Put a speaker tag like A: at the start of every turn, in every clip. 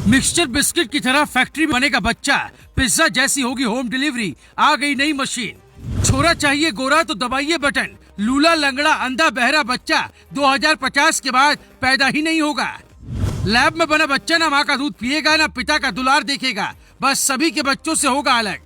A: Mixture biscuit की तरह factory में बनेगा बच्चा, पिज्जा जैसी होगी होम डिलीवरी, आ गई नई मशीन। छोरा चाहिए गोरा तो दबाइए बटन, लूला लंगड़ा अंधा बहरा बच्चा 2050 के बाद पैदा ही नहीं होगा। लैब में बना बच्चा ना माँ का दूध पिएगा ना पिता का दुलार देखेगा, बस सभी के बच्चों से होगा अलग।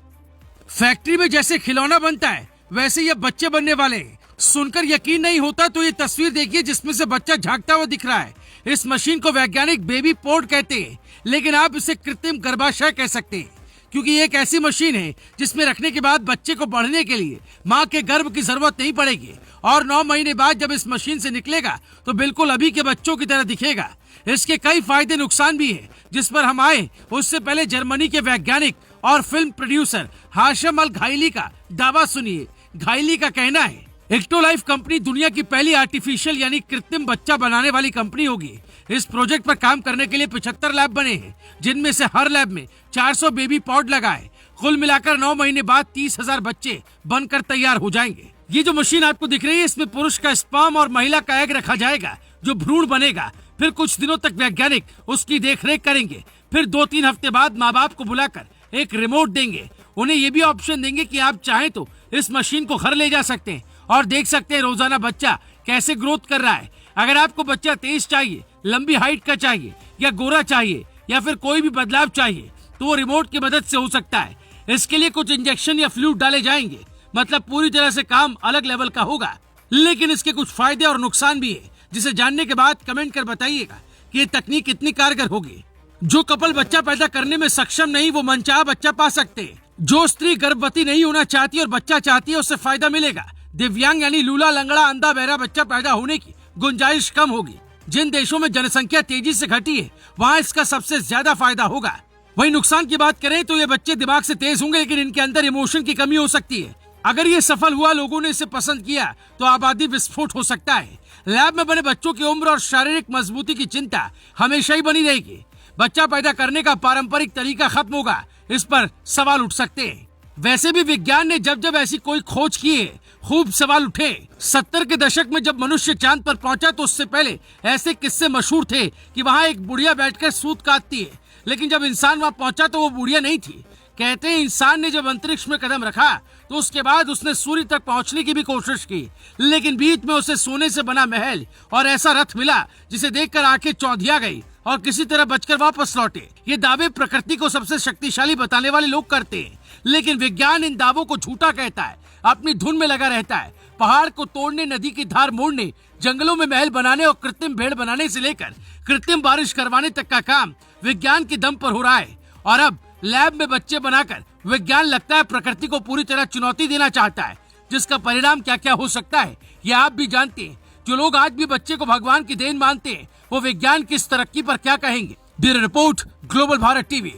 A: फैक्ट्री में जैसे खिलौना बनता है वैसे ये बच्चे बनने वाले हैं। सुनकर यकीन नहीं होता तो ये तस्वीर देखिए जिसमें से बच्चा झांकता हुआ दिख रहा है। इस मशीन को वैज्ञानिक बेबी पोर्ट कहते हैं, लेकिन आप इसे कृत्रिम गर्भाशय कह सकते हैं, क्योंकि ये एक ऐसी मशीन है जिसमें रखने के बाद बच्चे को बढ़ने के लिए माँ के गर्भ की जरूरत नहीं पड़ेगी और 9 महीने बाद जब इस मशीन से निकलेगा तो बिल्कुल अभी के बच्चों की तरह दिखेगा। इसके कई फायदे नुकसान भी है, जिस पर हम आए उससे पहले जर्मनी के वैज्ञानिक और फिल्म प्रोड्यूसर हाशिम अल घाइली का दावा सुनिए। घाइली का कहना है, एक्टोलाइफ कंपनी दुनिया की पहली आर्टिफिशियल यानी कृत्रिम बच्चा बनाने वाली कंपनी होगी। इस प्रोजेक्ट पर काम करने के लिए 75 लैब बने हैं, जिनमें से हर लैब में 400 बेबी पॉड लगाए। कुल मिलाकर 9 महीने बाद 30,000 बच्चे बनकर तैयार हो जाएंगे। ये जो मशीन आपको दिख रही है इसमें पुरुष का स्पर्म और महिला का एग रखा जाएगा जो भ्रूण बनेगा। फिर कुछ दिनों तक वैज्ञानिक उसकी देखरेख करेंगे। फिर 2-3 हफ्ते बाद माँ बाप को बुलाकर एक रिमोट देंगे। उन्हें ये भी ऑप्शन देंगे कि आप चाहें तो इस मशीन को घर ले जा सकते हैं और देख सकते हैं रोजाना बच्चा कैसे ग्रोथ कर रहा है। अगर आपको बच्चा तेज चाहिए, लंबी हाइट का चाहिए या गोरा चाहिए या फिर कोई भी बदलाव चाहिए तो वो रिमोट की मदद से हो सकता है। इसके लिए कुछ इंजेक्शन या फ्लूइड डाले जाएंगे, मतलब पूरी तरह से काम अलग लेवल का होगा। लेकिन इसके कुछ फायदे और नुकसान भी है, जिसे जानने के बाद कमेंट कर बताइएगा कि ये तकनीक कितनी कारगर होगी। जो कपल बच्चा पैदा करने में सक्षम नहीं वो मनचाहा बच्चा पा सकते हैं। जो स्त्री गर्भवती नहीं होना चाहती और बच्चा चाहती है उससे फायदा मिलेगा। दिव्यांग यानी लूला लंगड़ा अंधा बहरा बच्चा पैदा होने की गुंजाइश कम होगी। जिन देशों में जनसंख्या तेजी से घटी है वहाँ इसका सबसे ज्यादा फायदा होगा। वही नुकसान की बात करें तो ये बच्चे दिमाग से तेज होंगे, लेकिन इनके अंदर इमोशन की कमी हो सकती है। अगर ये सफल हुआ, लोगों ने इसे पसंद किया तो आबादी विस्फोट हो सकता है। लैब में बने बच्चों की उम्र और शारीरिक मजबूती की चिंता हमेशा ही बनी रहेगी। बच्चा पैदा करने का पारंपरिक तरीका खत्म होगा, इस पर सवाल उठ सकते हैं। वैसे भी विज्ञान ने जब जब ऐसी कोई खोज की है खूब सवाल उठे। 70 के दशक में जब मनुष्य चांद पर पहुंचा तो उससे पहले ऐसे किस्से मशहूर थे कि वहाँ एक बुढ़िया बैठकर सूत काटती है, लेकिन जब इंसान वहाँ पहुंचा तो वो बुढ़िया नहीं थी। कहते हैं इंसान ने जब अंतरिक्ष में कदम रखा तो उसके बाद उसने सूर्य तक पहुंचने की भी कोशिश की, लेकिन बीच में उसे सोने से बना महल और ऐसा रथ मिला जिसे देखकर आंखें चौंधिया गई और किसी तरह बचकर वापस लौटे। ये दावे प्रकृति को सबसे शक्तिशाली बताने वाले लोग करते हैं, लेकिन विज्ञान इन दावों को झूठा कहता है, अपनी धुन में लगा रहता है। पहाड़ को तोड़ने, नदी की धार मोड़ने, जंगलों में महल बनाने और कृत्रिम भेड़ बनाने से लेकर कृत्रिम बारिश करवाने तक का काम विज्ञान के दम पर हो रहा है। और अब लैब में बच्चे बनाकर विज्ञान लगता है प्रकृति को पूरी तरह चुनौती देना चाहता है, जिसका परिणाम क्या क्या हो सकता है ये आप भी जानते हैं। जो लोग आज भी बच्चे को भगवान की देन मानते हैं वो विज्ञान की इस तरक्की पर क्या कहेंगे। Bureau report, global Bharat TV.